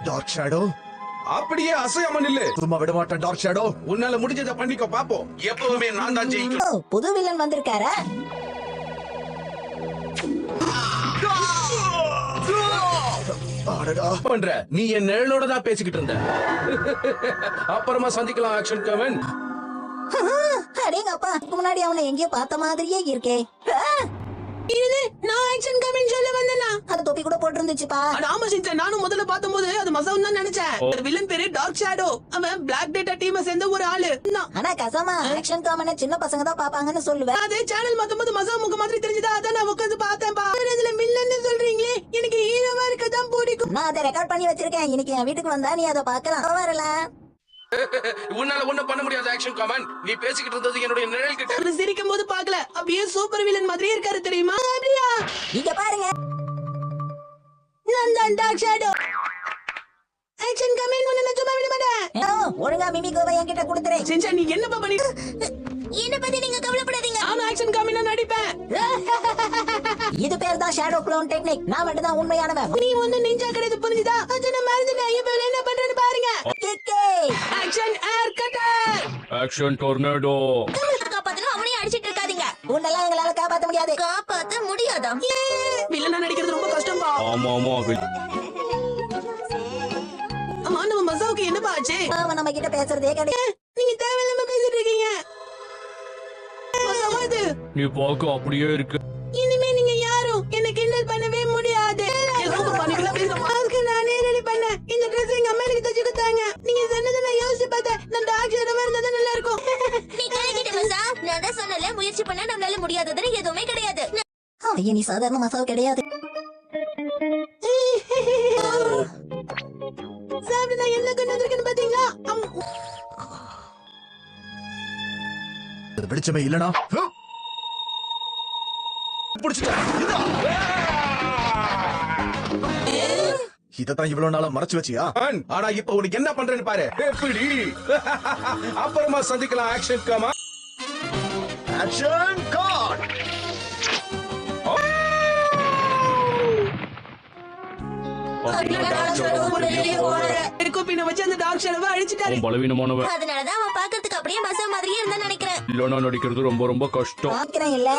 Dark shadow அப்படியே அசையாம நில்லு. சும்மா விட மாட்டேன் டார்க் ஷேடோ. உன்னால முடிஞ்சதை பண்ணிக்கோ பாப்போம். எப்பவுமே நான் தான் ஜெயிக்கணும். புது வில்லன் வந்திருக்காரா? பண்ற நீ என் நிழலோட தான் பேசிக்கிட்டு இருந்த. அப்புறமா சந்திக்கலாம் ஆக்ஷன் கமன். அடேங்கப்பா, முன்னாடி அவனை எங்கேயோ பார்த்த மாதிரியே இருக்கே. நான் ஆக்ஷன் கமிங் சொல்ல வந்தேனா? அது தொப்பி கூட போட்டு இருந்துச்சுப்பா. ஆமா சின்சா, நானும் முதல்ல பார்த்தம்போது அது மசாவும் தான் நினைச்சேன். அந்த வில்லன் பேரு டார்க் ஷேடோ. அவன் பிளாக் டேட்டா டீமை சேர்ந்த ஒரு ஆளு. ஆனா கசாமா ஆக்ஷன் காமனை சின்ன பசங்க தான் பாப்பாங்கன்னு சொல்லுவேன். அதே சேனல் மாத்தும்போது மசா முக மாதிரி தெரிஞ்சதா, அதான் நான் உட்காந்து பார்த்தேன். இதுல வில்லன்னு சொல்றீங்களே, எனக்கு ஹீரோவா இருக்கதான் பிடிக்கும். நான் அதை ரெக்கார்ட் பண்ணி வச்சிருக்கேன். இன்னைக்கு என் வீட்டுக்கு வந்தா நீ அதை பார்க்கலாம். வரல உன்னால ஒண்ணும் பண்ண முடியாது ஆக்ஷன் கமன். நீ பேசிக்கிட்டு இருந்தது என்னுடைய நிழல் கிட்ட. அவரு சிரிக்கும் போது பாக்கல, அப்படியே சூப்பர் வில்லன் மாதிரியே இருக்காரு தெரியுமா? அப்படியா? இங்க பாருங்க, நான் தான் டார்க் ஷேடோ. ஆக்ஷன் கமிங் முன்ன நான் சும்மா விட மாட்டேன். ஒழுங்கா மிமிகோவை என்கிட்ட கொடுத்துறே. சின்சா, நீ என்னப்பா பண்ணிட்டு? என்ன பத்தி நீங்க கவலைப்படாதீங்க. நான் ஆக்ஷன் கமிங் நடிப்பேன். இது பேர் தான் ஷேடோ க்ளோன் டெக்னிக். நான் மட்டும் தான் உண்மையானவன். நீ வந்து நிஞ்சா கிடையாது, புரிஞ்சுதா? அது நான் மறந்துட்டேன். இப்ப என்ன பண்றேன்னு பாருங்க. ஆக்ஷன் ஏர் கட்டர், ஆக்ஷன் டொர்னேடோ. காப்பாத்தணும், அவனையும் அடிச்சிட்டு இருக்காதீங்க. உன்னெல்லாம் எங்களால காப்பாத்த முடியாது. காப்பாத்த முடியாதா? வில்லனா நடிக்கிறது ரொம்ப கஷ்டம்பா. ஆமா ஆமா. ஆமா, நம்ம மசாவுக்கு என்னப்பா ஆச்சு? அவன் நம்ம கிட்ட பேசுறதே கிடையாது. நீங்க தேவையில்லாம பேசிட்டு இருக்கீங்க. மசாவா இது? நீ பார்க்க அப்படியே இருக்கு. இனிமே நீங்க யாரும் என்ன கிண்டல் பண்ணவே முடியாது. அதுக்கு நானே ரெடி பண்ணேன். இந்த ட்ரெஸ் எங்க அம்மா எனக்கு தச்சு கொடுத்தாங்க. நீங்க சொன்னதை நான் யோசிச்சு பார்த்தேன். நான் டார்க் ஷேடோவா இருந்தா நல்லா இருக்கும். நீ கலக்கிட்ட மசா, நான் தான் சொன்னல, முயற்சி பண்ணா நம்மளால முடியாததுன்னு எதுவுமே கிடையாது. அவன் இனி சாதாரண மசாவு கிடையாது. சாப்பிட்டு நான் என்ன கொண்டு வந்திருக்கேன்னு பாத்தீங்களா? பிடிச்சமே இல்லனா இதத்தான் இவ்வளவு நாளா மறைச்சு வச்சியா? ஆனா இப்ப உனக்கு என்ன பண்றேன்னு பாரு. எப்படி? அப்புறமா சந்திக்கலாம் ஆக்ஷன் கமன். Action God. வச்சு அந்த டார்க் ஷேடோவை அழிச்சிட்டாரு. பலவீனமானவன். அதனாலதான் அவன் பாக்குறதுக்கு அப்படியே மசா மாதிரியே இருந்தா நினைக்கிறேன். இல்லனா நடிக்கிறது ரொம்ப ரொம்ப கஷ்டம். பாக்கிறேன் இல்ல.